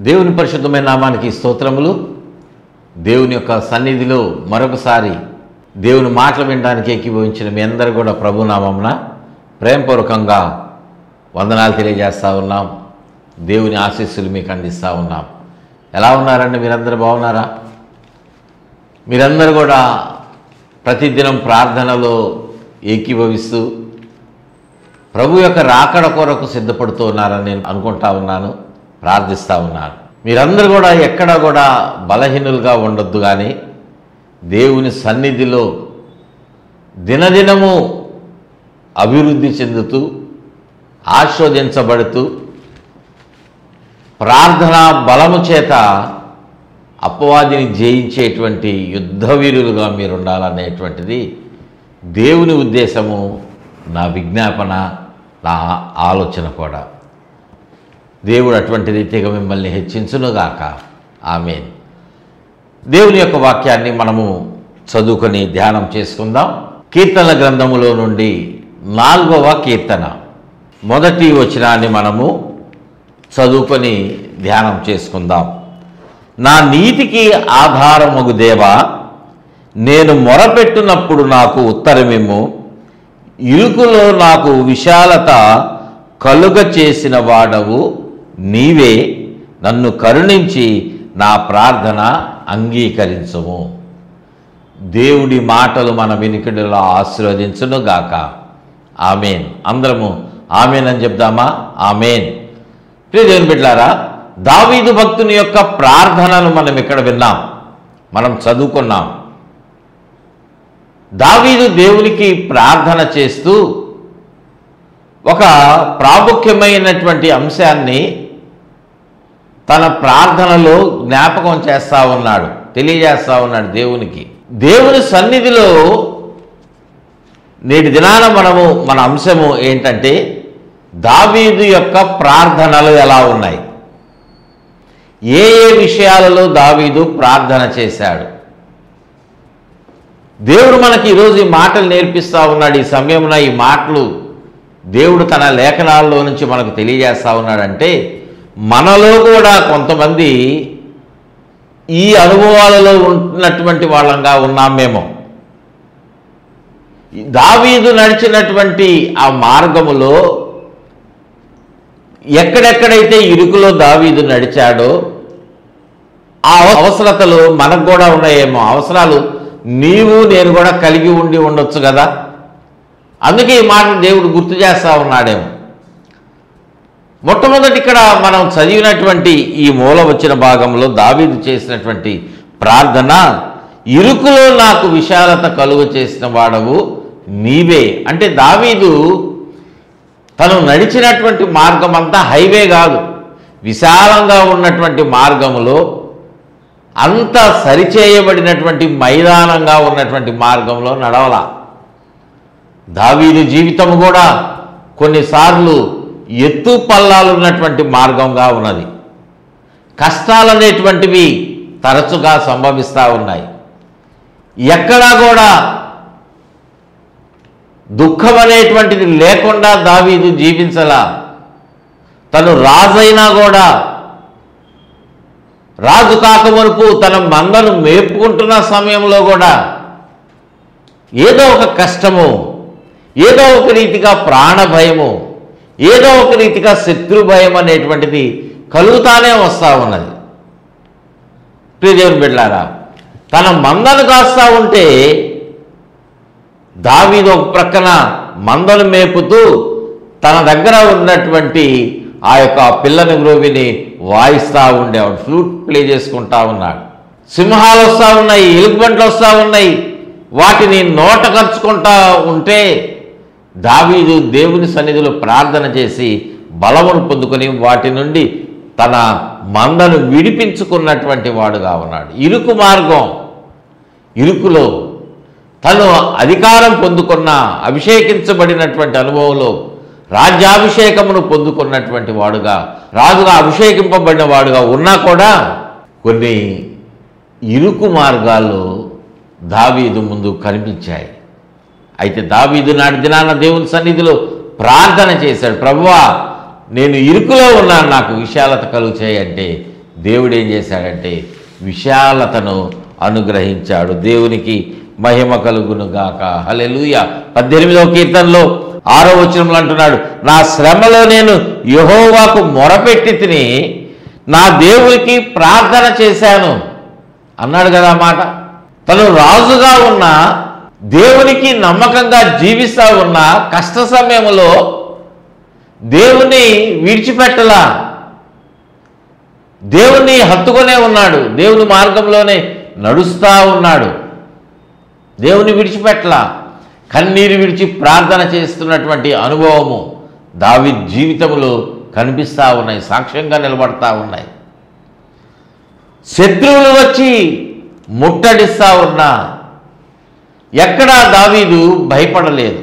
దేవుని పరిశుద్ధమైన నామానికి స్తోత్రములు. దేవుని యొక్క సన్నిధిలో మరొకసారి దేవుని మాటలు వినడానికి ఏకీభవించిన మీ అందరూ కూడా ప్రభు నామమున ప్రేమపూర్వకంగా వందనాలు తెలియజేస్తూ ఉన్నాం. దేవుని ఆశీస్సులు మీకు అందిస్తూ ఉన్నాం. ఎలా ఉన్నారండి? మీరందరూ బాగున్నారా? మీరందరూ కూడా ప్రతిదినం ప్రార్థనలో ఏకీభవిస్తూ ప్రభు యొక్క రాకడ కొరకు సిద్ధపడుతూ ఉన్నారని నేను అనుకుంటా ఉన్నాను, ప్రార్థిస్తూ ఉన్నాను. మీరందరూ కూడా ఎక్కడ కూడా బలహీనులుగా ఉండొద్దు, కానీ దేవుని సన్నిధిలో దినదినము అభివృద్ధి చెందుతూ ఆశీర్వదించబడుతూ ప్రార్థనా బలము చేత అపవాదిని జయించేటువంటి యుద్ధవీరులుగా మీరు ఉండాలనేటువంటిది దేవుని ఉద్దేశము, నా విజ్ఞాపన, నా ఆలోచన కూడా. దేవుడు అటువంటి రీతిగా మిమ్మల్ని హెచ్చించునుగాక. ఆమేన్. దేవుని యొక్క వాక్యాన్ని మనము చదువుకొని ధ్యానం చేసుకుందాం. కీర్తనల గ్రంథములో నుండి 4వ కీర్తన మొదటి వచనాన్ని మనము చదువుకొని ధ్యానం చేసుకుందాం. నా నీతికి ఆధారమగు దేవా, నేను మొరపెట్టునప్పుడు నాకు ఉత్తరమిమ్ము. ఇరుకులో నాకు విశాలత కలుగ చేసిన వాడవు నీవే. నన్ను కరుణించి నా ప్రార్థన అంగీకరించుము. దేవుడి మాటలు మన వినికిడిలో ఆశీర్వదించునుగాక. ఆమేన్. అందరము ఆమేన్ అని చెప్దామా? ఆమేన్. ప్రియ దేవుని బిడ్డలారా, దావీదు భక్తుని యొక్క ప్రార్థనను మనం ఇక్కడ విన్నాం, మనం చదువుకున్నాం. దావీదు దేవునికి ప్రార్థన చేస్తూ ఒక ప్రాముఖ్యమైనటువంటి అంశాన్ని తన ప్రార్థనలో జ్ఞాపకం చేస్తూ ఉన్నాడు, తెలియజేస్తూ ఉన్నాడు దేవునికి. దేవుని సన్నిధిలో నేటి దినాన మన అంశము ఏంటంటే, దావీదు యొక్క ప్రార్థనలు ఎలా ఉన్నాయి, ఏ ఏ విషయాలలో దావీదు ప్రార్థన చేశాడు. దేవుడు మనకి ఈరోజు ఈ మాటలు నేర్పిస్తూ ఉన్నాడు. ఈ సమయంలో ఈ మాటలు దేవుడు తన లేఖనాల్లో నుంచి మనకు తెలియజేస్తూ ఉన్నాడంటే, మనలో కూడా కొంతమంది ఈ అనుభవాలలో ఉన్నటువంటి వాళ్ళంగా ఉన్నామేమో. దావీదు నడిచినటువంటి ఆ మార్గములో ఎక్కడెక్కడైతే ఇరుకులో దావీదు నడిచాడో ఆ అవసరతలు మనకు కూడా ఉన్నాయేమో. అవసరాలు నీవు నేను కూడా కలిగి ఉండొచ్చు కదా. అందుకే ఈ మాట దేవుడు గుర్తు చేస్తూ ఉన్నాడేమో. మొట్టమొదటి ఇక్కడ మనం చదివినటువంటి ఈ మూల వచ్చిన భాగంలో దావీదు చేసినటువంటి ప్రార్థన, ఇరుకులో నాకు విశాలత కలుగ చేసిన వాడవు నీవే. అంటే దావీదు తను నడిచినటువంటి మార్గం అంతా హైవే కాదు, విశాలంగా ఉన్నటువంటి మార్గములో, అంత సరిచేయబడినటువంటి మైదానంగా ఉన్నటువంటి మార్గంలో నడవల. దావీదు జీవితం కూడా కొన్నిసార్లు ఎత్తు పల్లాలు ఉన్నటువంటి మార్గంగా ఉన్నది. కష్టాలనేటువంటివి తరచుగా సంభవిస్తూ ఉన్నాయి. ఎక్కడా కూడా దుఃఖం అనేటువంటిది లేకుండా దావీదు జీవించలా. తను రాజైనా కూడా, రాజు కాకమునుపు తన మందను మేపుకుంటున్న సమయంలో కూడా ఏదో ఒక కష్టము, ఏదో ఒక రీతిగా ప్రాణ భయము, ఏదో ఒక రీతిగా శత్రు భయం అనేటువంటిది కలుగుతానే వస్తూ ఉన్నది. ప్రియ దేవుని బిడ్డలారా, తన మందను కాస్తూ ఉంటే దావీదు ఒక ప్రక్కన మందను మేపుతూ తన దగ్గర ఉన్నటువంటి ఆ యొక్క పిల్లని గ్రోవిని వాయిస్తూ ఉండేవాడు, ఫ్లూట్ ప్లే చేసుకుంటా ఉన్నాడు. సింహాలు వస్తూ ఉన్నాయి, ఎలుగుబంట్లు వస్తూ ఉన్నాయి, వాటిని నోట ఖర్చుకుంటా ఉంటే దావీదు దేవుని సన్నిధిలో ప్రార్థన చేసి బలమును పొందుకొని వాటి నుండి తన మందను విడిపించుకున్నటువంటి వాడుగా ఉన్నాడు. ఇరుకు మార్గం, ఇరుకులో తను అధికారం పొందుకున్న, అభిషేకించబడినటువంటి అనుభవంలో రాజ్యాభిషేకమును పొందుకున్నటువంటి వాడుగా, రాజుగా అభిషేకింపబడిన వాడుగా ఉన్నా కూడా కొన్ని ఇరుకు మార్గాలు దావీదు ముందు కనిపించాయి. అయితే దావీదు నాటి దినాన దేవుని సన్నిధిలో ప్రార్థన చేశాడు, ప్రభువా నేను ఇరుకులో ఉన్నాను, నాకు విశాలత కలుగు చేయంటే దేవుడు ఏం చేశాడంటే విశాలతను అనుగ్రహించాడు. దేవునికి మహిమ కలుగునుగాక. హల్లెలూయా. 18వ కీర్తనలో 6వ వచనంలో అంటున్నాడు, నా శ్రమలో నేను యెహోవాకు మొరపెట్టి తిని నా దేవునికి ప్రార్థన చేశాను అన్నాడు కదా మాట. తను రాజుగా ఉన్న, దేవునికి నమ్మకంగా జీవిస్తూ ఉన్న కష్ట సమయంలో దేవుణ్ణి విడిచిపెట్టలా, దేవుణ్ణి హత్తుకునే ఉన్నాడు, దేవుని మార్గంలోనే నడుస్తూ ఉన్నాడు, దేవుని విడిచిపెట్టలా, కన్నీరు విడిచి ప్రార్థన చేస్తున్నటువంటి అనుభవము దావీదు జీవితంలో కనిపిస్తూ ఉన్నాయి, సాక్ష్యంగా నిలబడతా ఉన్నాయి. శత్రువులు వచ్చి ముట్టడిస్తూ ఉన్నా ఎక్కడా దావీదు భయపడలేదు.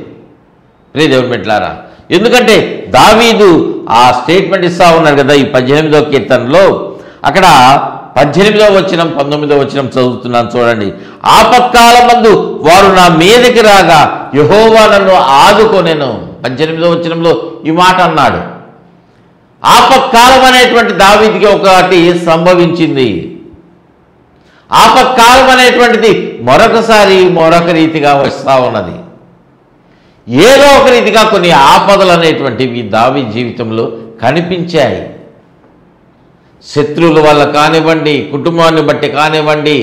ప్రియ దేవుని బిడ్డలారా, ఎందుకంటే దావీదు ఆ స్టేట్మెంట్ ఇస్తూ ఉన్నాడు కదా ఈ 18వ కీర్తనలో. అక్కడ 18వ వచనం 19వ వచనం చదువుతున్నాను చూడండి. ఆపత్కాలమందు వారు నా మీదకి రాగా యెహోవా నన్ను ఆదుకొనెను. 18వ వచనంలో ఈ మాట అన్నాడు. ఆపత్కాలం అనేటువంటి దావీదుకి ఒకటి సంభవించింది. ఆపత్కాలం అనేటువంటిది మరొకసారి మరొక రీతిగా వస్తూ ఉన్నది. ఏదో ఒక రీతిగా కొన్ని ఆపదలు అనేటువంటివి దావీదు జీవితంలో కనిపించాయి. శత్రువుల వల్ల కానివ్వండి, కుటుంబాన్ని బట్టి కానివ్వండి,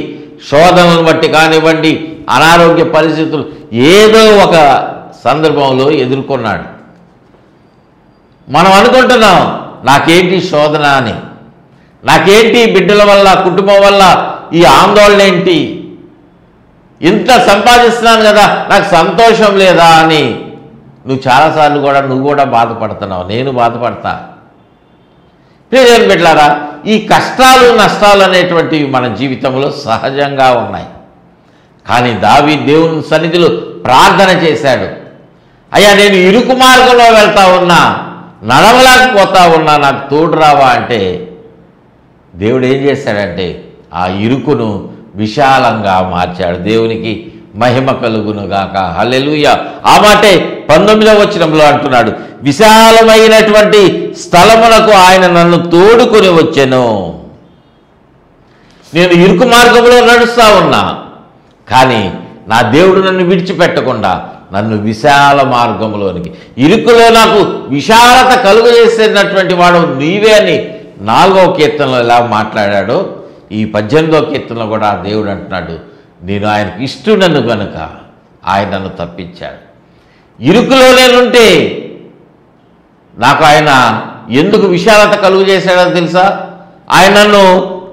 శోధనలను బట్టి కానివ్వండి, అనారోగ్య పరిస్థితులు ఏదో ఒక సందర్భంలో ఎదుర్కొన్నాడు. మనం అనుకుంటున్నాం నాకేంటి శోధన అని, నాకేంటి బిడ్డల వల్ల, కుటుంబం వల్ల ఈ ఆందోళన ఏంటి, ఇంత సంపాదిస్తున్నాను కదా నాకు సంతోషం లేదా అని నువ్వు చాలాసార్లు నువ్వు కూడా బాధపడుతున్నావు, నేను బాధపడతా. ప్రియమైన బిడ్డలారా, ఈ కష్టాలు నష్టాలు అనేటువంటివి మన జీవితంలో సహజంగా ఉన్నాయి. కానీ దావీదు దేవుని సన్నిధిలో ప్రార్థన చేశాడు. అయ్యా నేను ఇరుకు మార్గంలో వెళ్తా ఉన్నా, నడవలేకపోతా ఉన్నా, నాకు తోడు రావా అంటే దేవుడు ఏం చేశాడంటే ఆ ఇరుకును విశాలంగా మార్చాడు. దేవునికి మహిమ కలుగునుగాక. హల్లెలూయా. ఆ మాటే 19వ వచనంలో అంటున్నాడు, విశాలమైనటువంటి స్థలమునకు ఆయన నన్ను తోడుకొని వచ్చెను. నేను ఇరుకు మార్గంలో నడుస్తూ ఉన్నా, కానీ నా దేవుడు నన్ను విడిచిపెట్టకుండా నన్ను విశాల మార్గంలోనికి, ఇరుకులో నాకు విశాలత కలుగజేసేటటువంటి వాడు నీవే అని 4వ కీర్తనలో ఎలా మాట్లాడాడో ఈ 18వ కీర్తనలో కూడా దేవుడు అంటున్నాడు, నేను ఆయనకి ఇష్టడను కనుక ఆయన నన్ను తప్పించాడు. ఇరుకులో నేనుంటే నాకు ఆయన ఎందుకు విశాలత కలుగు చేశాడో తెలుసా? ఆయన నన్ను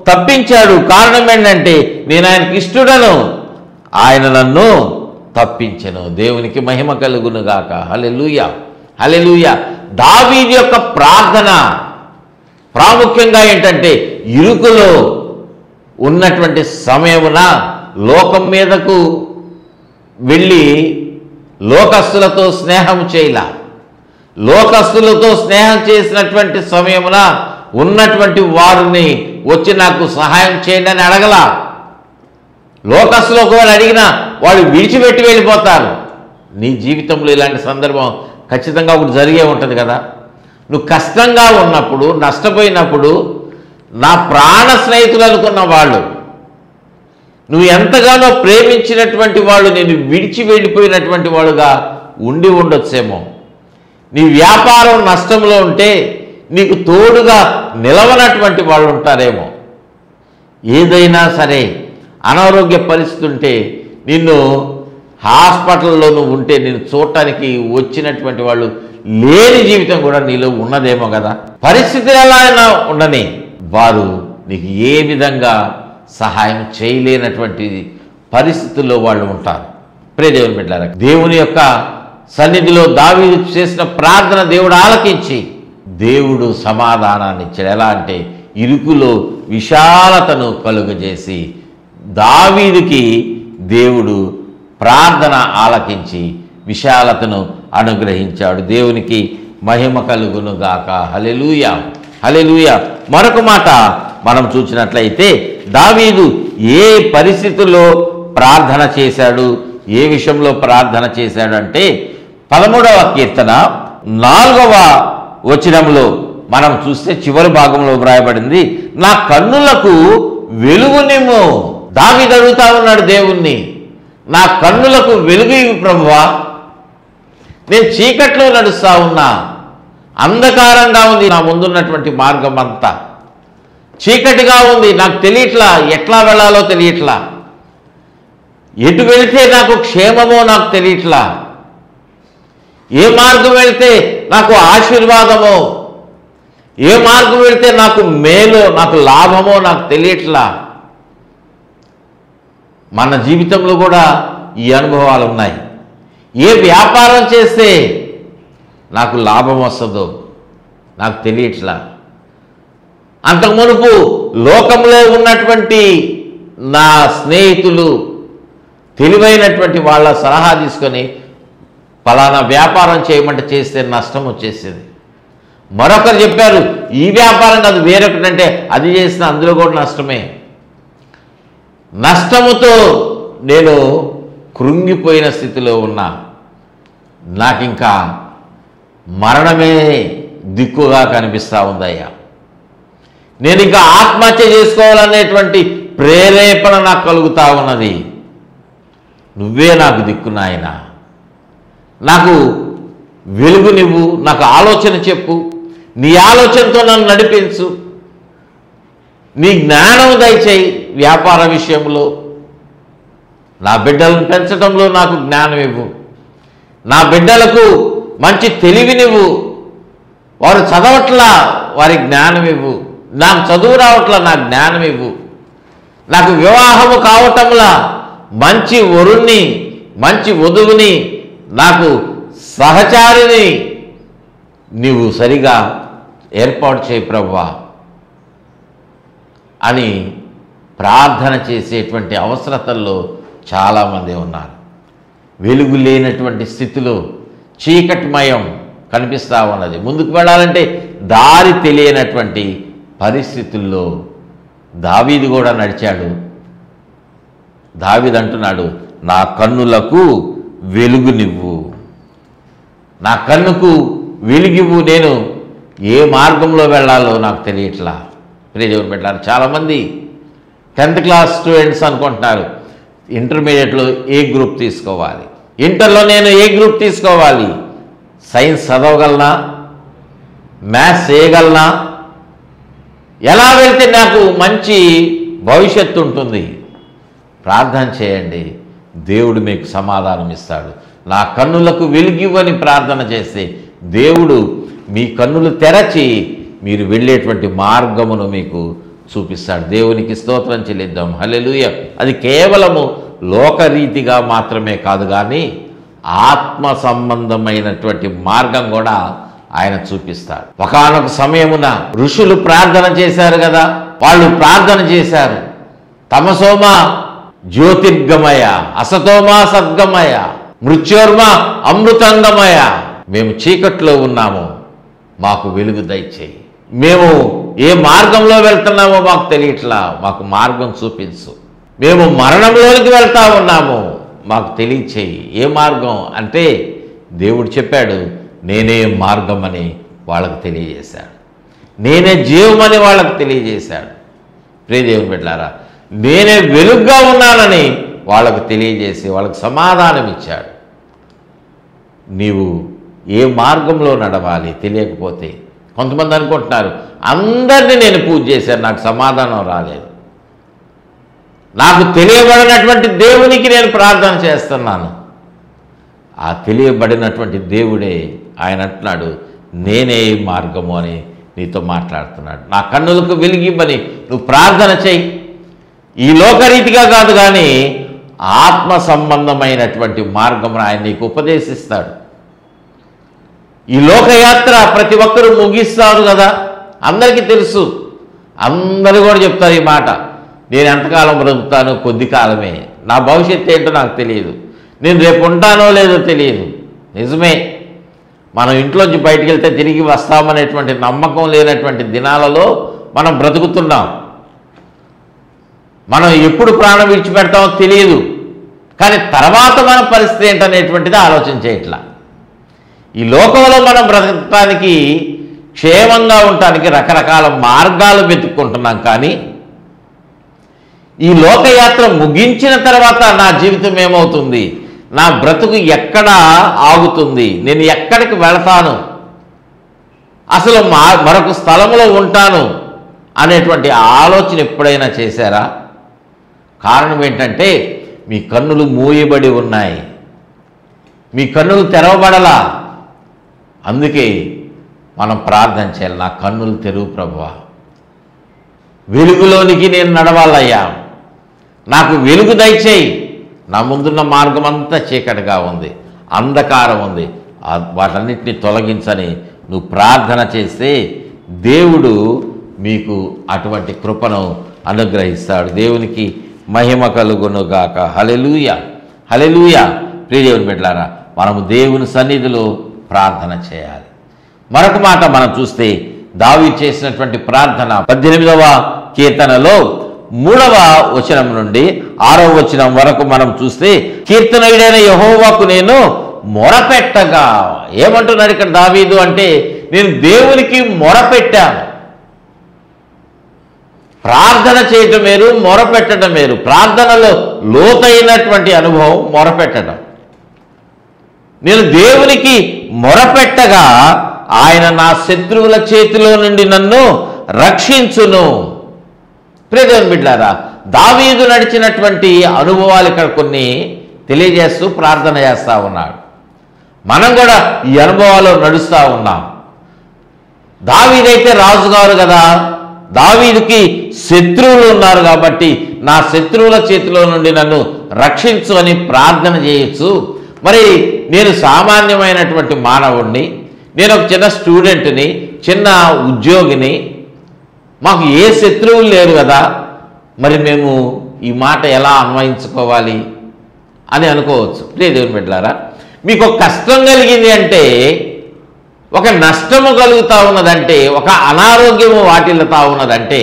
తప్పించాడు. కారణం ఏంటంటే నేను ఆయనకి ఇష్టడను, ఆయన నన్ను తప్పించెను. దేవునికి మహిమ కలుగునుగాక. హల్లెలూయా. హల్లెలూయా. దావీదు యొక్క ప్రార్థన ప్రాముఖ్యంగా ఏంటంటే ఇరుకులో ఉన్నటువంటి సమయమున లోకం మీదకు వెళ్ళి లోకస్తులతో స్నేహం చేయలా, లోకస్తులతో స్నేహం చేసినటువంటి సమయమున ఉన్నటువంటి వారిని వచ్చి నాకు సహాయం చేయండి అని అడగలా. లోకస్తులు ఒకవేళ అడిగినా వాళ్ళు విడిచిపెట్టి వెళ్ళిపోతారు. నీ జీవితంలో ఇలాంటి సందర్భం ఖచ్చితంగా ఒకటి జరిగే ఉంటుంది కదా. నువ్వు కష్టంగా ఉన్నప్పుడు, నష్టపోయినప్పుడు, నా ప్రాణ స్నేహితులు అనుకున్న వాళ్ళు, నువ్వు ఎంతగానో ప్రేమించినటువంటి వాళ్ళు నేను విడిచి వెళ్ళిపోయినటువంటి వాడుగా ఉండి ఉండొచ్చేమో. నీ వ్యాపారం నష్టంలో ఉంటే నీకు తోడుగా నిలవనటువంటి వాళ్ళు ఉంటారేమో. ఏదైనా సరే అనారోగ్య పరిస్థితి ఉంటే నిన్ను హాస్పిటల్లో నువ్వు ఉంటే నేను చూడటానికి వచ్చినటువంటి వాళ్ళు లేని జీవితం కూడా నీలో ఉన్నదేమో కదా. పరిస్థితులు ఎలా అయినా ఉండని వారు నీకు ఏ విధంగా సహాయం చేయలేనటువంటి పరిస్థితుల్లో వాళ్ళు ఉంటారు. ప్రియ దేవుని బిడ్డలారా, దేవుని యొక్క సన్నిధిలో దావీదు చేసిన ప్రార్థన దేవుడు ఆలకించి దేవుడు సమాధానాన్ని ఇచ్చాడు. ఎలా అంటే ఇరుకులో విశాలతను కలుగజేసి దావీదుకి దేవుడు ప్రార్థన ఆలకించి విశాలతను అనుగ్రహించాడు. దేవునికి మహిమ కలుగునుగాక. హల్లెలూయా. హల్లెలూయా. మరొక మాట మనం చూసినట్లయితే దావీదు ఏ పరిస్థితుల్లో ప్రార్థన చేశాడు, ఏ విషయంలో ప్రార్థన చేశాడు అంటే 13వ కీర్తన 4వ వచనంలో మనం చూస్తే చివరి భాగంలో వ్రాయబడింది, నా కన్నులకు వెలుగునిమ్ము. దావీదు అడుగుతా ఉన్నాడు దేవుణ్ణి, నా కన్నులకు వెలుగు ఇవ్వు ప్రభువా, నేను చీకట్లో నడుస్తా ఉన్నా, అంధకారంగా ఉంది నా ముందున్నటువంటి మార్గం అంతా, చీకటిగా ఉంది, నాకు తెలియట్లా, ఎట్లా వెళ్ళాలో తెలియట్లా, ఎటు వెళితే నాకు క్షేమమో నాకు తెలియట్లా, ఏ మార్గం వెళితే నాకు ఆశీర్వాదమో, ఏ మార్గం వెళితే నాకు మేలో నాకు లాభమో నాకు తెలియట్లా. మన జీవితంలో కూడా ఈ అనుభవాలు ఉన్నాయి. ఏ వ్యాపారం చేస్తే నాకు లాభం వస్తుందో నాకు తెలియట్లా. అంతకు మునుపు లోకంలో ఉన్నటువంటి నా స్నేహితులు తెలివైనటువంటి వాళ్ళ సలహా తీసుకొని ఫలానా వ్యాపారం చేయమంటే చేస్తే నష్టం వచ్చేసేది. మరొకరు చెప్పారు ఈ వ్యాపారం కాదు వేరొకటంటే అది చేసిన అందులో కూడా నష్టమే. నష్టముతో నేను కృంగిపోయిన స్థితిలో ఉన్నా. నాకింకా మరణమే దిక్కుగా కనిపిస్తూ ఉందయ్యా. నేను ఇంకా ఆత్మహత్య చేసుకోవాలనేటువంటి ప్రేరేపణ నాకు కలుగుతూ ఉన్నది. నువ్వే నాకు దిక్కు నాయనా, నాకు వెలుగునివ్వు, నాకు ఆలోచన చెప్పు, నీ ఆలోచనతో నన్ను నడిపించు, నీ జ్ఞానం దయచేయి. వ్యాపార విషయంలో నా బిడ్డలను పెంచడంలో నాకు జ్ఞానం ఇవ్వు, నా బిడ్డలకు మంచి తెలివినివ్వు, వారు చదవట్లా వారి జ్ఞానం ఇవ్వు, నాకు చదువు రావట్లా నా జ్ఞానం ఇవ్వు, నాకు వివాహము కావటంలా మంచి వరుణ్ణి మంచి వధువుని నాకు సహచారిని నీవు సరిగా ఏర్పాటు చేయి ప్రభువా అని ప్రార్థన చేసేటువంటి అవసరతల్లో చాలామంది ఉన్నారు. వెలుగు లేనటువంటి స్థితిలో చీకటిమయం కనిపిస్తూ ఉన్నది. ముందుకు వెళ్ళాలంటే దారి తెలియనటువంటి పరిస్థితుల్లో దావీదు కూడా నడిచాడు. దావీదు అంటున్నాడు, నా కన్నులకు వెలుగునివ్వు, నా కన్నుకు వెలుగివ్వు, నేను ఏ మార్గంలో వెళ్ళాలో నాకు తెలియట్లా. ప్రియదేవుని పెట్టారు. చాలామంది 10th క్లాస్ స్టూడెంట్స్ అనుకుంటున్నారు ఇంటర్మీడియట్లో ఏ గ్రూప్ తీసుకోవాలి, ఇంటర్లో నేను ఏ గ్రూప్ తీసుకోవాలి, సైన్స్ చదవగలనా, మ్యాథ్స్ చేయగలనా, ఎలా వెళ్తే నాకు మంచి భవిష్యత్తు ఉంటుంది. ప్రార్థన చేయండి, దేవుడు మీకు సమాధానం ఇస్తాడు. నా కన్నులకు వెలుగివ్వని ప్రార్థన చేస్తే దేవుడు మీ కన్నులు తెరచి మీరు వెళ్ళేటువంటి మార్గమును మీకు చూపిస్తాడు. దేవునికి స్తోత్రం చెల్లిద్దాం. హల్లెలూయా. అది కేవలము లోకరీతిగా మాత్రమే కాదు, కానీ ఆత్మ సంబంధమైనటువంటి మార్గం కూడా ఆయన చూపిస్తాడు. ఒకానొక సమయమున ఋషులు ప్రార్థన చేశారు కదా, వాళ్ళు ప్రార్థన చేశారు, తమసోమ జ్యోతిర్గమయ, అసతోమ సద్గమయ, మృత్యోర్మ అమృతంగమయ. మేము చీకట్లో ఉన్నాము, మాకు వెలుగు దయచేయి. మేము ఏ మార్గంలో వెళ్తున్నామో మాకు తెలియట్లా, మాకు మార్గం చూపించు. మేము మరణంలోనికి వెళ్తా ఉన్నాము, మాకు తెలియచేయి. ఏ మార్గం అంటే దేవుడు చెప్పాడు, నేనే మార్గం అని వాళ్ళకు తెలియజేశాడు, నేనే జీవమని వాళ్ళకు తెలియజేశాడు. ప్రియదేవుని బిడ్డలారా, నేనే వెలుగుగా ఉన్నానని వాళ్ళకు తెలియజేసి వాళ్ళకు సమాధానం ఇచ్చాడు. నీవు ఏ మార్గంలో నడవాలి తెలియకపోతే, కొంతమంది అనుకుంటున్నారు అందరినీ నేను పూజ చేశాను నాకు సమాధానం రాలేదు, నాకు తెలియబడినటువంటి దేవునికి నేను ప్రార్థన చేస్తున్నాను. ఆ తెలియబడినటువంటి దేవుడే ఆయన అంటున్నాడు, నేనే మార్గము అని నీతో మాట్లాడుతున్నాడు. నా కన్నులకు వెలిగిమ్మని నువ్వు ప్రార్థన చేయి. ఈ లోకరీతిగా కాదు, కానీ ఆత్మ సంబంధమైనటువంటి మార్గం ఆయన నీకు ఉపదేశిస్తాడు. ఈ లోకయాత్ర ప్రతి ఒక్కరూ ముగిస్తారు కదా, అందరికీ తెలుసు, అందరూ కూడా చెప్తారు ఈ మాట, నేను ఎంతకాలం బ్రతుకుతాను, కొద్ది కాలమే, నా భవిష్యత్తు ఏంటో నాకు తెలియదు, నేను రేపు ఉంటానో లేదో తెలియదు. నిజమే, మనం ఇంట్లోంచి బయటికి వెళ్తే తిరిగి వస్తామనేటువంటి నమ్మకం లేనటువంటి దినాలలో మనం బ్రతుకుతున్నాం. మనం ఎప్పుడు ప్రాణం విడిచిపెడతామో తెలియదు, కానీ తర్వాత మన పరిస్థితి ఏంటనేటువంటిది ఆలోచన చేయట్లా. ఈ లోకంలో మనం బ్రతకడానికి క్షేమంగా ఉండటానికి రకరకాల మార్గాలు వెతుక్కుంటున్నాం. కానీ ఈ లోకయాత్ర ముగించిన తర్వాత నా జీవితం ఏమవుతుంది, నా బ్రతుకు ఎక్కడ ఆగుతుంది, నేను ఎక్కడికి వెళతాను, అసలు మరొక స్థలంలో ఉంటాను అనేటువంటి ఆలోచన ఎప్పుడైనా చేశారా? కారణం ఏంటంటే మీ కన్నులు మూయబడి ఉన్నాయి, మీ కన్నులు తెరవబడలా. అందుకే మనం ప్రార్థన చేయాలి, నా కన్నులు తెరువు ప్రభువా, వెలుగులోనికి నేను నడవాలయ్యా, నాకు వెలుగు దయచేయి. నా ముందున్న మార్గం అంతా చీకటిగా ఉంది, అంధకారం ఉంది, వాటన్నిటిని తొలగించని నువ్వు ప్రార్థన చేస్తే దేవుడు మీకు అటువంటి కృపను అనుగ్రహిస్తాడు. దేవునికి మహిమ కలుగునుగాక. హల్లెలూయా, హల్లెలూయా. ప్రియదేవుని బిడ్డలారా, మనము దేవుని సన్నిధిలో ప్రార్థన చేయాలి. మరొక మాట మనం చూస్తే దావీదు చేసినటువంటి ప్రార్థన 18వ కీర్తనలో 3వ వచనం నుండి 6వ వచనం వరకు మనం చూస్తే, కీర్తనయుడైన యెహోవాకు నేను మొరపెట్టగా, ఏమంటున్నాడు ఇక్కడ దావీదు అంటే, నేను దేవునికి మొరపెట్టాను. ప్రార్థన చేయటం వేరు, మొరపెట్టడం వేరు. ప్రార్థనలో లోతైనటువంటి అనుభవం మొరపెట్టడం. నేను దేవునికి మొరపెట్టగా ఆయన నా శత్రువుల చేతిలో నుండి నన్ను రక్షించును. ప్రియదేవుని బిడ్డలారా, దావీదు నడిచినటువంటి అనుభవాలు ఇక్కడ కొన్ని తెలియజేస్తూ ప్రార్థన చేస్తూ ఉన్నాడు. మనం కూడా ఈ అనుభవాల్లో నడుస్తూ ఉన్నాం. దావీదైతే రాజుగారు కదా, దావీదుకి శత్రువులు ఉన్నారు కాబట్టి నా శత్రువుల చేతిలో నుండి నన్ను రక్షించు అని ప్రార్థన చేయొచ్చు. మరి నేను సామాన్యమైనటువంటి మానవుడిని, నేను ఒక చిన్న స్టూడెంట్ని, చిన్న ఉద్యోగిని, మాకు ఏ శత్రువులు లేరు కదా, మరి మేము ఈ మాట ఎలా అన్వయించుకోవాలి అని అనుకోవచ్చు. దేవుని బిడ్డలారా, మీకు ఒక కష్టం కలిగింది అంటే, ఒక నష్టము కలుగుతూ ఉన్నదంటే, ఒక అనారోగ్యము వాటిల్లుతూ ఉన్నదంటే,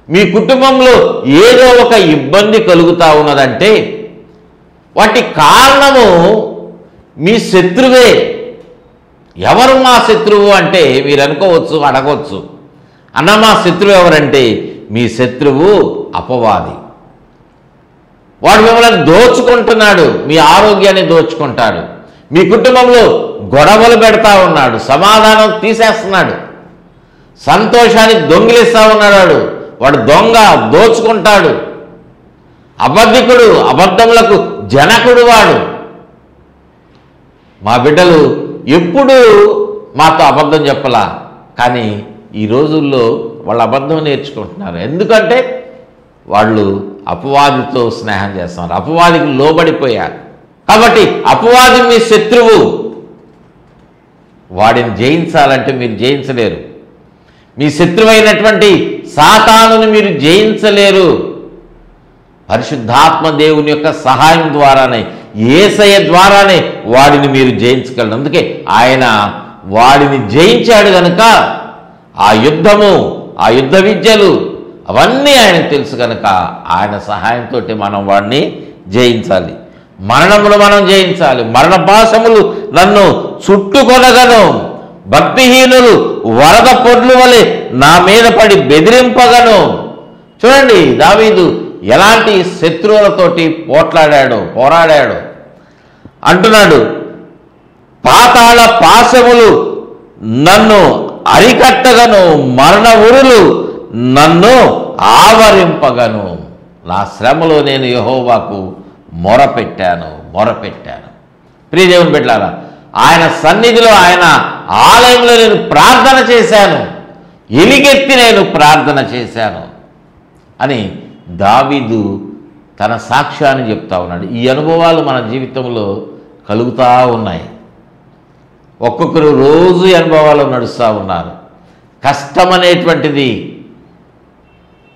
మీ కుటుంబంలో ఏదో ఒక ఇబ్బంది కలుగుతూ ఉన్నదంటే, వాటి కారణము మీ శత్రువే. ఎవరు మా శత్రువు అంటే మీరు అనుకోవచ్చు, అడగవచ్చు, అన్న మా శత్రువు ఎవరంటే మీ శత్రువు అపవాది. వాడు మిమ్మల్ని దోచుకుంటున్నాడు, మీ ఆరోగ్యాన్ని దోచుకుంటాడు, మీ కుటుంబంలో గొడవలు పెడతా ఉన్నాడు, సమాధానం తీసేస్తున్నాడు, సంతోషాన్ని దొంగిలిస్తూ ఉన్నాడు. వాడు దొంగ, దోచుకుంటాడు, అబద్ధికుడు, అబద్ధములకు జనకుడు వాడు. మా బిడ్డలు ఎప్పుడు మాతో అబద్ధం చెప్పలా, కానీ ఈ రోజుల్లో వాళ్ళు అబద్ధం నేర్చుకుంటున్నారు. ఎందుకంటే వాళ్ళు అపవాదితో స్నేహం చేస్తున్నారు, అపవాదికి లోబడిపోయారు. కాబట్టి అపవాది మీ శత్రువు. వాడిని జయించాలంటే మీరు జయించలేరు. మీ శత్రువైనటువంటి సాతానుని మీరు జయించలేరు. పరిశుద్ధాత్మ దేవుని యొక్క సహాయం ద్వారానే, యేసయ్య ద్వారానే వాడిని మీరు జయించగలరు. అందుకే ఆయన వాడిని జయించాడు కనుక ఆ యుద్ధము, ఆ యుద్ధ విద్యలు అవన్నీ ఆయనకు తెలుసు కనుక ఆయన సహాయంతో మనం వాడిని జయించాలి. మరణమును మనం జయించాలి. మరణ పాశములు నన్ను చుట్టుకొనగను, భక్తిహీనులు వరద పొడ్లు వలె నా మీద పడి బెదిరింపగను. చూడండి దావీదు ఎలాంటి శత్రువులతోటి పోరాడాడు అంటున్నాడు. పాతాళ పాశములు నన్ను అరికట్టగను, మరణ ఉరులు నన్ను ఆవరింపగను. నా శ్రమలో నేను యెహోవాకు మొరపెట్టాను. ప్రియదేవుని బిడ్డలారా, ఆయన సన్నిధిలో, ఆయన ఆలయంలో నేను ప్రార్థన చేశాను, ఎలిగెత్తి నేను ప్రార్థన చేశాను అని దావీదు తన సాక్ష్యాన్ని చెప్తా ఉన్నాడు. ఈ అనుభవాలు మన జీవితంలో కలుగుతూ ఉన్నాయి. ఒక్కొక్కరు రోజు అనుభవాలు నడుస్తూ ఉన్నారు. కష్టం అనేటువంటిది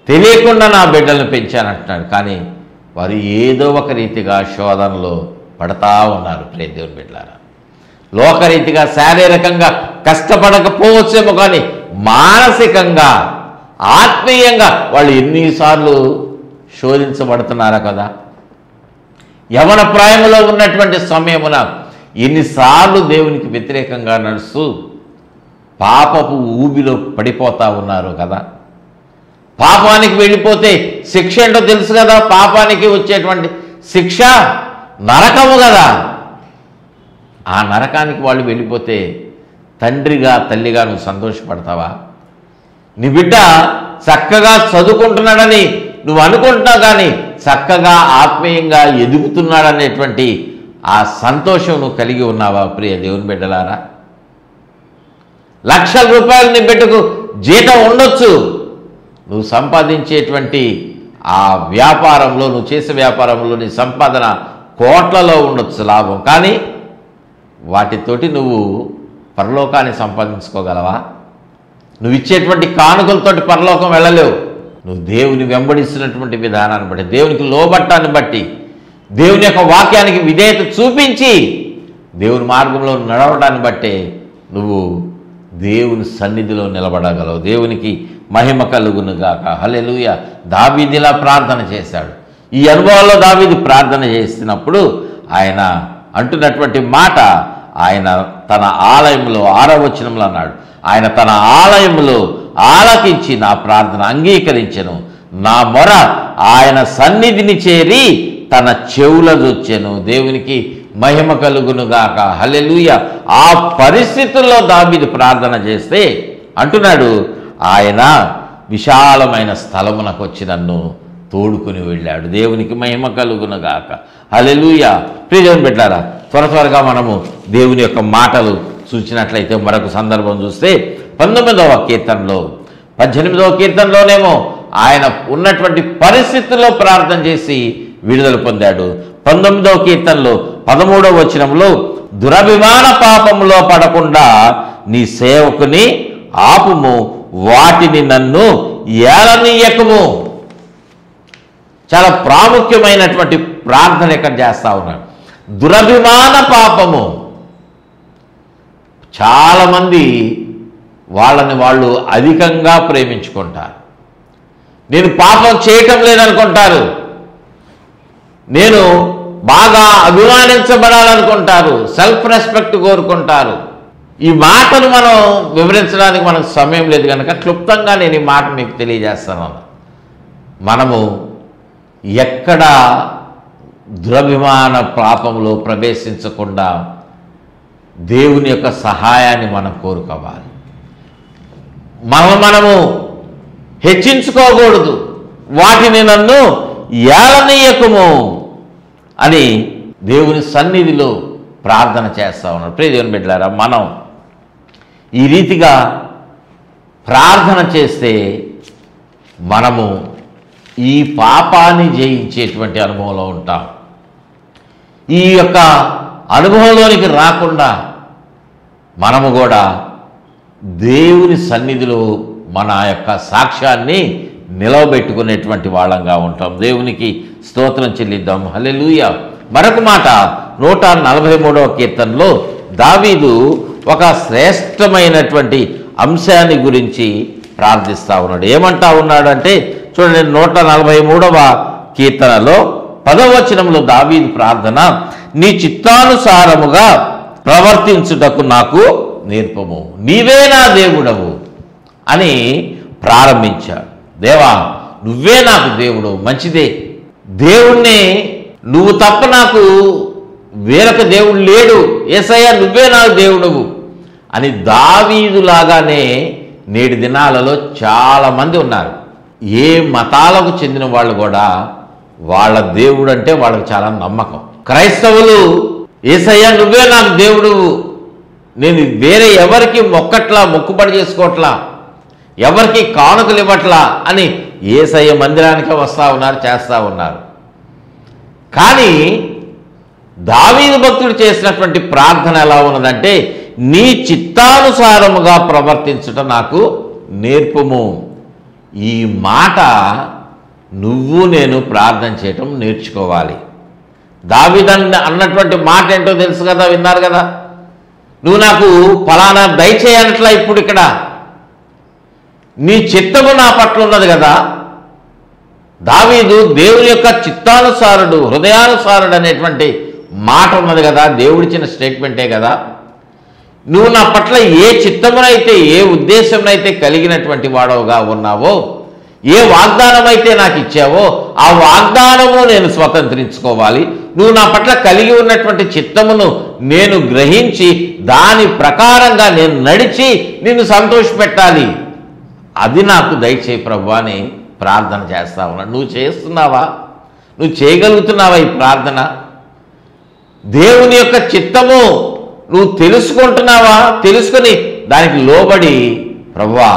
తెలియకుండా నా బిడ్డలను పెంచానంటున్నాడు, కానీ వారు ఏదో ఒక రీతిగా శోధనలో పడతా ఉన్నారు. ప్రియదేవుని బిడ్డలారా, లోకరీతిగా శారీరకంగా కష్టపడకపోవచ్చేమో, కానీ మానసికంగా, ఆత్మీయంగా వాళ్ళు ఎన్నిసార్లు శోధించబడుతున్నారా కదా. యవన ప్రాయంలో ఉన్నటువంటి సమయమున ఎన్నిసార్లు దేవునికి వ్యతిరేకంగా నడుస్తూ పాపపు ఊబిలో పడిపోతా ఉన్నారు కదా. పాపానికి వెళ్ళిపోతే శిక్ష ఏంటో తెలుసు కదా. పాపానికి వచ్చేటువంటి శిక్ష నరకము కదా. ఆ నరకానికి వాళ్ళు వెళ్ళిపోతే తండ్రిగా తల్లిగా నువ్వు సంతోషపడతావా? నీ బిడ్డ చక్కగా చదువుకుంటున్నాడని నువ్వు అనుకుంటున్నావు, కానీ చక్కగా ఆత్మీయంగా ఎదుగుతున్నాడనేటువంటి ఆ సంతోషం నువ్వు కలిగి ఉన్నావా ప్రియ దేవుని బిడ్డలారా? లక్షల రూపాయలు నీ బిడ్డకు జీతం ఉండొచ్చు. నువ్వు సంపాదించేటువంటి ఆ వ్యాపారంలో, నువ్వు చేసే వ్యాపారంలో నీ సంపాదన కోట్లలో ఉండొచ్చు లాభం, కానీ వాటితోటి నువ్వు పరలోకాన్ని సంపాదించుకోగలవా? నువ్వు ఇచ్చేటువంటి కానుకలతోటి పరలోకం వెళ్ళలేవు. నువ్వు దేవుని వెంబడిస్తున్నటువంటి విధానాన్ని బట్టి, దేవునికి లోబట్టాన్ని బట్టి, దేవుని యొక్క వాక్యానికి విధేయత చూపించి దేవుని మార్గంలో నడవడాన్ని బట్టే నువ్వు దేవుని సన్నిధిలో నిలబడగలవు. దేవునికి మహిమ కలుగునుగాక. హల్లెలూయా. దావీదులా ప్రార్థన చేశాడు. ఈ అనుభవాల్లో దావీదు ప్రార్థన చేసినప్పుడు ఆయన అంటున్నటువంటి మాట, ఆయన తన ఆలయంలో 6వ వచనంలో అన్నాడు, ఆయన తన ఆలయంలో ఆలకించి నా ప్రార్థన అంగీకరించెను, నా మొర ఆయన సన్నిధిని చేరి తన చెవులదొచ్చెను. దేవునికి మహిమ కలుగునుగాక. హల్లెలూయా. ఆ పరిస్థితుల్లో దావీదు ప్రార్థన చేస్తే అంటున్నాడు, ఆయన విశాలమైన స్థలమునకు వచ్చి నన్ను తోడుకుని వెళ్ళాడు. దేవునికి మహిమ కలుగునుగాక. హల్లెలూయా. ప్రియదేవుని బిడ్డలారా, త్వరగా మనము దేవుని యొక్క మాటలు చూసినట్లయితే మరొక సందర్భం చూస్తే 19వ కీర్తనలో 18వ కీర్తనలోనేమో ఆయన ఉన్నటువంటి పరిస్థితుల్లో ప్రార్థన చేసి విడుదల పొందాడు. 19వ కీర్తనలో 13వ వచనంలో దురభిమాన పాపములో పడకుండా నీ సేవకుని ఆపుము, వాటిని నన్ను ఏలనీయకము. చాలా ప్రాముఖ్యమైనటువంటి ప్రార్థన ఇక్కడ చేస్తా ఉన్నాడు. దురభిమాన పాపము. చాలామంది వాళ్ళని వాళ్ళు అధికంగా ప్రేమించుకుంటారు. నేను పాపం చేయటం లేదనుకుంటారు, నేను బాగా అభిమానించబడాలనుకుంటారు, సెల్ఫ్ రెస్పెక్ట్ కోరుకుంటారు. ఈ మాటను మనం వివరించడానికి మనకు సమయం లేదు కనుక క్లుప్తంగా నేను ఈ మాట మీకు తెలియజేస్తాను. మనము ఎక్కడ దురభిమాన పాపంలో ప్రవేశించకుండా దేవుని యొక్క సహాయాన్ని మనం కోరుకోవాలి. మనము హెచ్చించుకోకూడదు. వాటిని నన్ను ఏలనీయకము అని దేవుని సన్నిధిలో ప్రార్థన చేస్తా ఉన్నాడు. ప్రియ దేవుని బిడ్డలారా, మనం ఈ రీతిగా ప్రార్థన చేస్తే మనము ఈ పాపాన్ని జయించేటువంటి అనుభవంలో ఉంటాం. ఈ యొక్క అనుభవంలోనికి రాకుండా మనము కూడా దేవుని సన్నిధిలో మన యొక్క సాక్ష్యాన్ని నిలవబెట్టుకునేటువంటి వాళ్ళంగా ఉంటాం. దేవునికి స్తోత్రం చెల్లిద్దాం. హల్లెలూయా. మరొక మాట 143వ కీర్తనలో దావీదు ఒక శ్రేష్టమైనటువంటి అంశాన్ని గురించి ప్రార్థిస్తూ ఉన్నాడు. ఏమంటా ఉన్నాడంటే చూడండి, 143వ కీర్తనలో 10వ వచనంలో దావీదు ప్రార్థన, నీ చిత్తానుసారముగా ప్రవర్తించుటకు నాకు నేర్పము, నీవే నా దేవుడవు అని ప్రారంభించాడు. దేవా, నువ్వే నాకు దేవుడు, మంచిదే. దేవుణ్ణి నువ్వు తప్ప నాకు వేరొక దేవుడు లేడు, యేసయ్య నువ్వే నాకు దేవుడవు అని దావీదులాగానే నేటి దినాలలో చాలామంది ఉన్నారు. ఏ మతాలకు చెందిన వాళ్ళు కూడా వాళ్ళ దేవుడు అంటే వాళ్ళకి చాలా నమ్మకం. క్రైస్తవులు యేసయ్య నువ్వే నాకు దేవుడు, నేను వేరే ఎవరికి మొక్కుబడి చేసుకోవట్లా, ఎవరికి కానుకలు ఇవ్వట్లా అని యేసయ్య మందిరానికి వస్తూ ఉన్నారు, చేస్తూ ఉన్నారు. కానీ దావీదు భక్తుడు చేసినటువంటి ప్రార్థన ఎలా ఉన్నదంటే, నీ చిత్తానుసారముగా ప్రవర్తించుట నాకు నేర్పుము. ఈ మాట నువ్వు నేను ప్రార్థన చేయటం నేర్చుకోవాలి. దావీదు అన్నటువంటి మాట ఏంటో తెలుసు కదా, విన్నారు కదా. నువ్వు నాకు ఫలానా దయచేయనట్లా, ఇప్పుడు ఇక్కడ నీ చిత్తము నా పట్ల ఉన్నది కదా. దావీదు దేవుని యొక్క చిత్తానుసారుడు, హృదయానుసారుడు అనేటువంటి మాట ఉన్నది కదా, దేవుడిచ్చిన స్టేట్మెంటే కదా. నువ్వు నా పట్ల ఏ చిత్తమునైతే ఏ ఉద్దేశమునైతే కలిగినటువంటి వాడవుగా ఉన్నావో, ఏ వాగ్దానం అయితే నాకు ఇచ్చావో ఆ వాగ్దానమును నేను స్వతంత్రించుకోవాలి. నువ్వు నా పట్ల కలిగి ఉన్నటువంటి చిత్తమును నేను గ్రహించి దాని ప్రకారంగా నేను నడిచి నిన్ను సంతోషపెట్టాలి. అది నాకు దయచేయి ప్రభువా అని ప్రార్థన చేస్తా ఉన్నా. నువ్వు చేస్తున్నావా? నువ్వు చేయగలుగుతున్నావా ఈ ప్రార్థన? దేవుని యొక్క చిత్తము నువ్వు తెలుసుకుంటున్నావా? తెలుసుకొని దానికి లోబడి ప్రభువా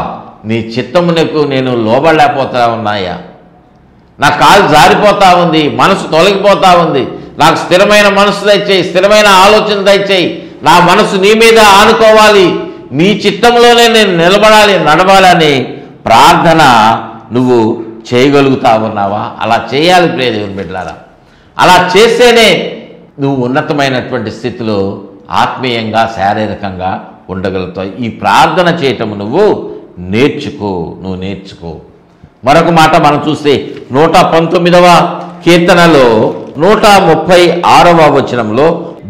నీ చిత్తమునకు నేను లోబడలేకపోతా ఉన్నాయా, నా కాలు జారిపోతా ఉంది, మనసు తొలగిపోతా ఉంది, నాకు స్థిరమైన మనసు దయచేయి, స్థిరమైన ఆలోచన దయచేయి, నా మనసు నీ మీద ఆనుకోవాలి, నీ చిత్తంలోనే నేను నిలబడాలి నడవాలి అనే ప్రార్థన నువ్వు చేయగలుగుతా ఉన్నావా? అలా చేయాలి ప్రియ దేవుని బిడ్డలారా. అలా చేస్తేనే నువ్వు ఉన్నతమైనటువంటి స్థితిలో ఆత్మీయంగా శారీరకంగా ఉండగలుగుతావు. ఈ ప్రార్థన చేయటం నువ్వు నేర్చుకో. మరొక మాట మనం చూస్తే 119వ కీర్తనలో 136వ వచనంలో,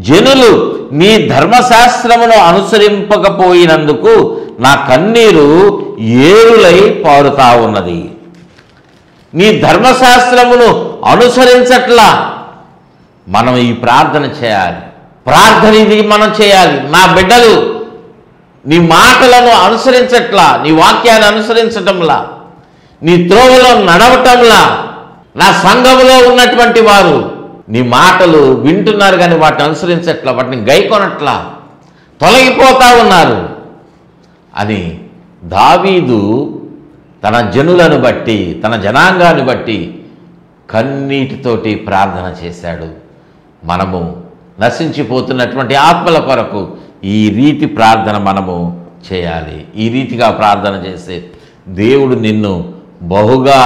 జనులు నీ ధర్మశాస్త్రమును అనుసరింపకపోయినందుకు నా కన్నీరు ఏరులై పారుతా ఉన్నది. నీ ధర్మశాస్త్రమును అనుసరించట్లా. మనం ఈ ప్రార్థన చేయాలి. ప్రార్థన ఇది మనం చేయాలి. నా బిడ్డలు నీ మాటలను అనుసరించట్లా, నీ వాక్యాన్ని అనుసరించటంలా, నీ త్రోవలో నడవటంలా, నా సంఘములో ఉన్నటువంటి వారు నీ మాటలు వింటున్నారు కానీ వాటిని అనుసరించట్లా, వాటిని గైకొనట్లా, తొలగిపోతా ఉన్నారు అని దావీదు తన జనులను బట్టి, తన జనాంగాన్ని బట్టి కన్నీటితోటి ప్రార్థన చేశాడు. మనము నశించిపోతున్నటువంటి ఆత్మల కొరకు ఈ రీతి ప్రార్థన మనము చేయాలి. ఈ రీతిగా ప్రార్థన చేస్తే దేవుడు నిన్ను బహుగా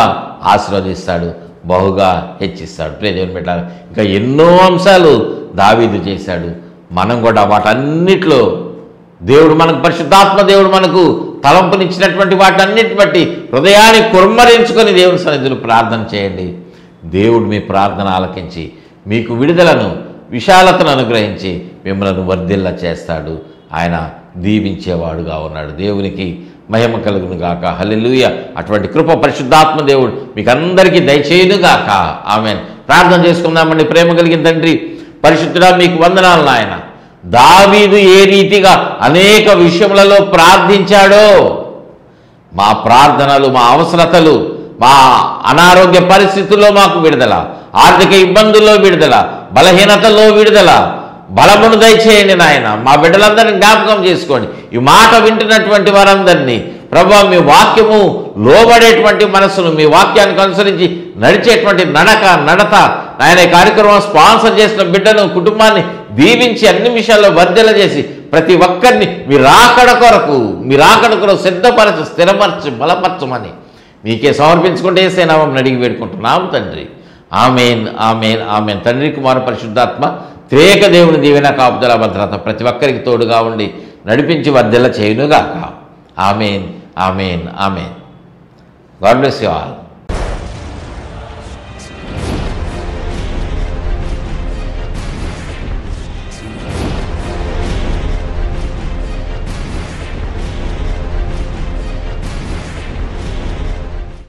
ఆశీర్వదిస్తాడు, బహుగా హెచ్చిస్తాడు. ప్రియ దేవుని బిడ్డలారా, ఇంకా ఎన్నో అంశాలు దావీదు చేశాడు. మనం కూడా వాటన్నిటిలో దేవుడు మనకు, పరిశుద్ధాత్మ దేవుడు మనకు తలంపునిచ్చినటువంటి వాటన్నిటిని బట్టి హృదయాన్ని కుమ్మరించుకొని దేవుని సన్నిధిలో ప్రార్థన చేయండి. దేవుడు మీ ప్రార్థన ఆలకించి మీకు విడుదలను, విశాలతను అనుగ్రహించి మిమ్మల్ని వర్ధిల్ల చేస్తాడు. ఆయన దీవించేవాడుగా ఉన్నాడు. దేవునికి మహిమ కలుగును గాక. హల్లెలూయ. అటువంటి కృప పరిశుద్ధాత్మ దేవుడు మీకు అందరికీ దయచేయును గాక. ఆమేన్. ప్రార్థన చేసుకుందామండి. ప్రేమ కలిగిన తండ్రి, పరిశుద్ధుడా మీకు వందనాలు నాయన. దావీదు ఏ రీతిగా అనేక విషయములలో ప్రార్థించాడో, మా ప్రార్థనలు, మా అవసరతలు, మా అనారోగ్య పరిస్థితుల్లో మాకు విడుదల, ఆర్థిక ఇబ్బందుల్లో విడుదల, బలహీనతలో విడుదల, బలమును దయచేయండి నాయన. మా బిడ్డలందరినీ జ్ఞాపకం చేసుకోండి. ఈ మాట వింటున్నటువంటి వారందరినీ ప్రభువా మీ వాక్యము లోబడేటువంటి మనస్సును, మీ వాక్యానికి అనుసరించి నడిచేటువంటి నడత నాయన ఈ కార్యక్రమం స్పాన్సర్ చేసిన బిడ్డను, కుటుంబాన్ని దీవించి అన్ని విషయాల్లో వర్ధల చేసి ప్రతి ఒక్కరిని మీ రాకడ కొరకు సిద్ధపరచు, స్థిరపరచు, బలపరచమని మీకే సమర్పించుకుంటే యేసు నామమున అడిగి వేడుకుంటున్నాము తండ్రి. ఆమేన్, ఆమేన్, ఆమేన్. తండ్రి, కుమార, పరిశుద్ధాత్మ త్రియేక దేవుని దీవెన, కాపుదల, భద్రత ప్రతి ఒక్కరికి తోడుగా ఉండి నడిపించి వర్ధిల్ల చేయునుగాక. Amen, amen, amen. God bless you all.